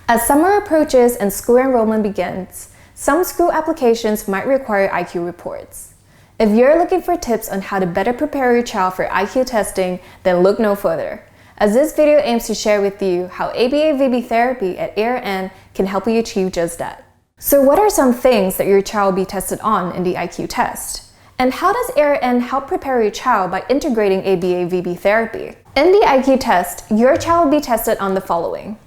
As summer approaches and school enrollment begins, some school applications might require IQ reports. If you're looking for tips on how to better prepare your child for IQ testing, then look no further, as this video aims to share with you how ABA-VB therapy at ARN can help you achieve just that. So what are some things that your child will be tested on in the IQ test? And how does ARN help prepare your child by integrating ABA-VB therapy? In the IQ test, your child will be tested on the following.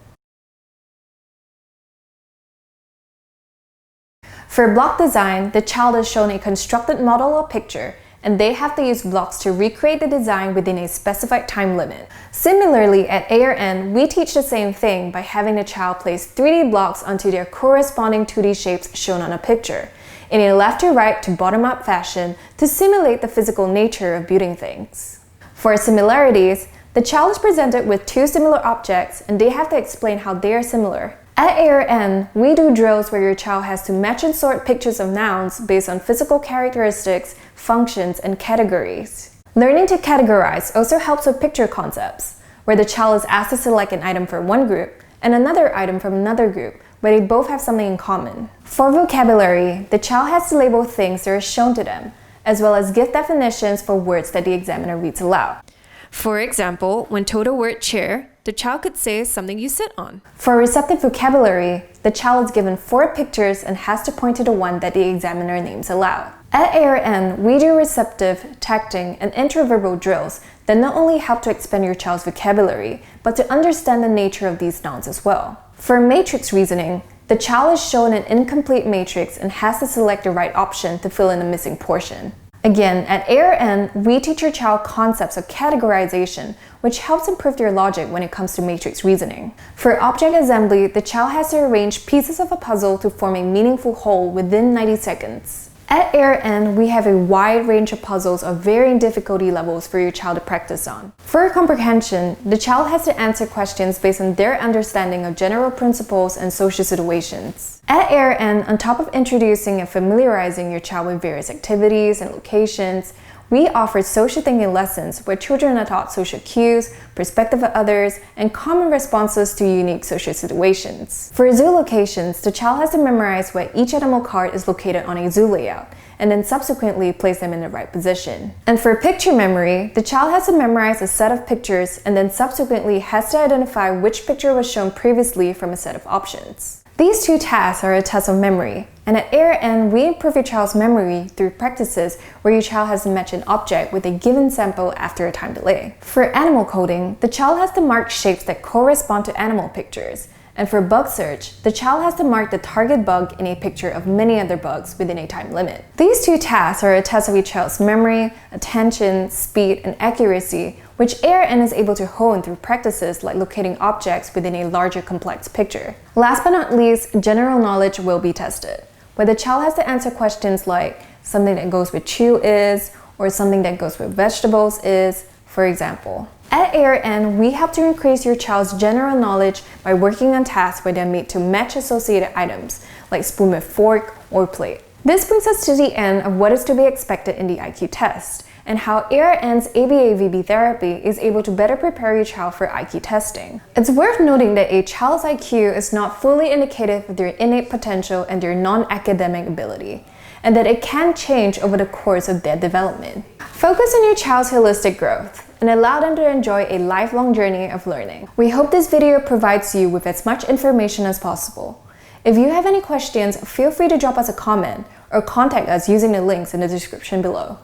For block design, the child is shown a constructed model or picture, and they have to use blocks to recreate the design within a specified time limit. Similarly, at ARN, we teach the same thing by having the child place 3D blocks onto their corresponding 2D shapes shown on a picture, in a left to right to bottom up fashion to simulate the physical nature of building things. For similarities, the child is presented with two similar objects and they have to explain how they are similar. At ARN, we do drills where your child has to match and sort pictures of nouns based on physical characteristics, functions, and categories. Learning to categorize also helps with picture concepts, where the child is asked to select an item for one group and another item from another group, where they both have something in common. For vocabulary, the child has to label things that are shown to them, as well as give definitions for words that the examiner reads aloud. For example, when told the word chair, the child could say something you sit on. For receptive vocabulary, the child is given 4 pictures and has to point to the one that the examiner names aloud. At ARN, we do receptive, tacting, and intraverbal drills that not only help to expand your child's vocabulary, but to understand the nature of these nouns as well. For matrix reasoning, the child is shown an incomplete matrix and has to select the right option to fill in the missing portion. Again, at ARN, we teach your child concepts of categorization, which helps improve their logic when it comes to matrix reasoning. For object assembly, the child has to arrange pieces of a puzzle to form a meaningful whole within 90 seconds. At ARN, we have a wide range of puzzles of varying difficulty levels for your child to practice on. For comprehension, the child has to answer questions based on their understanding of general principles and social situations. At ARN, on top of introducing and familiarizing your child with various activities and locations, we offer social thinking lessons where children are taught social cues, perspective of others, and common responses to unique social situations. For zoo locations, the child has to memorize where each animal card is located on a zoo layout, and then subsequently place them in the right position. And for picture memory, the child has to memorize a set of pictures and then subsequently has to identify which picture was shown previously from a set of options. These two tasks are a test of memory, and at ARN, we improve your child's memory through practices where your child has to match an object with a given sample after a time delay. For animal coding, the child has to mark shapes that correspond to animal pictures, and for bug search, the child has to mark the target bug in a picture of many other bugs within a time limit. These two tasks are a test of your child's memory, attention, speed, and accuracy, which ARN is able to hone through practices like locating objects within a larger complex picture. Last but not least, general knowledge will be tested, where the child has to answer questions like something that goes with chew is, or something that goes with vegetables is, for example. At ARN, we help to increase your child's general knowledge by working on tasks where they're made to match associated items, like spoon with fork or plate. This brings us to the end of what is to be expected in the IQ test, and how ARN's ABA-VB therapy is able to better prepare your child for IQ testing. It's worth noting that a child's IQ is not fully indicative of their innate potential and their non-academic ability, and that it can change over the course of their development. Focus on your child's holistic growth and allow them to enjoy a lifelong journey of learning. We hope this video provides you with as much information as possible. If you have any questions, feel free to drop us a comment or contact us using the links in the description below.